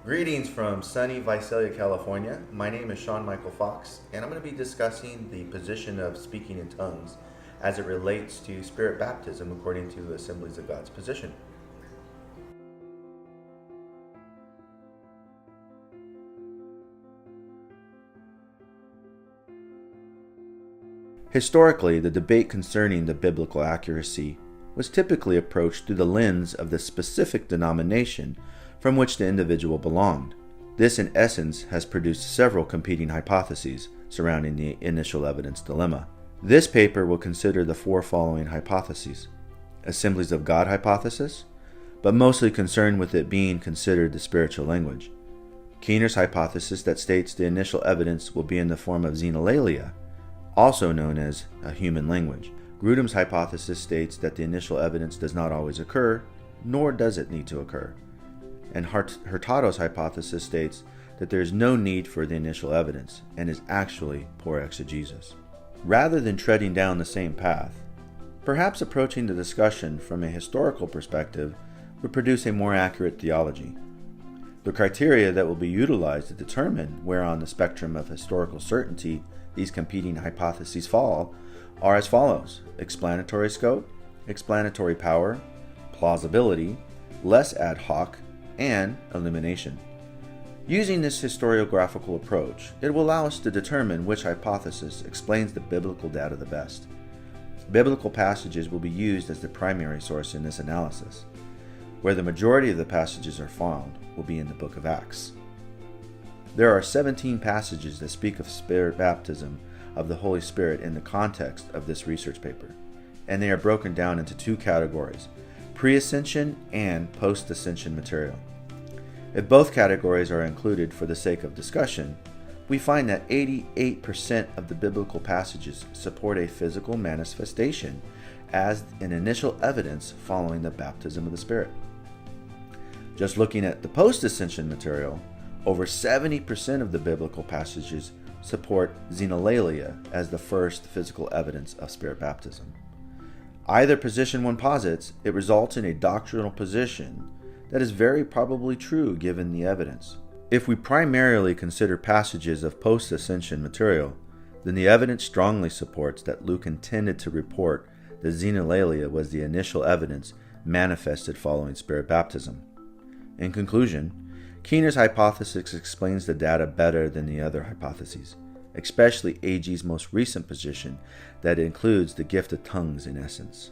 Greetings from sunny Visalia, California. My name is Sean Michael Fox, and I'm going to be discussing the position of speaking in tongues as it relates to spirit baptism according to Assemblies of God's position. Historically, the debate concerning the biblical accuracy was typically approached through the lens of the specific denomination from which the individual belonged. This, in essence, has produced several competing hypotheses surrounding the initial evidence dilemma. This paper will consider the four following hypotheses: Assemblies of God hypothesis, but mostly concerned with it being considered the spiritual language; Keener's hypothesis that states the initial evidence will be in the form of xenolalia, also known as a human language; Grudem's hypothesis states that the initial evidence does not always occur, nor does it need to occur; and Hurtado's hypothesis states that there is no need for the initial evidence and is actually poor exegesis. Rather than treading down the same path, perhaps approaching the discussion from a historical perspective would produce a more accurate theology. The criteria that will be utilized to determine where on the spectrum of historical certainty these competing hypotheses fall are as follows: explanatory scope, explanatory power, plausibility, less ad hoc, and illumination. Using this historiographical approach, it will allow us to determine which hypothesis explains the biblical data the best. Biblical passages will be used as the primary source in this analysis. Where the majority of the passages are found will be in the book of Acts. There are 17 passages that speak of spirit baptism of the Holy Spirit in the context of this research paper, and they are broken down into two categories: pre-ascension and post-ascension material. If both categories are included for the sake of discussion, we find that 88% of the biblical passages support a physical manifestation as an initial evidence following the baptism of the Spirit. Just looking at the post-ascension material, over 70% of the biblical passages support xenolalia as the first physical evidence of spirit baptism. Either position one posits, it results in a doctrinal position that is very probably true given the evidence. If we primarily consider passages of post-ascension material, then the evidence strongly supports that Luke intended to report that xenolalia was the initial evidence manifested following spirit baptism. In conclusion, Keener's hypothesis explains the data better than the other hypotheses, especially AG's most recent position that includes the gift of tongues in essence.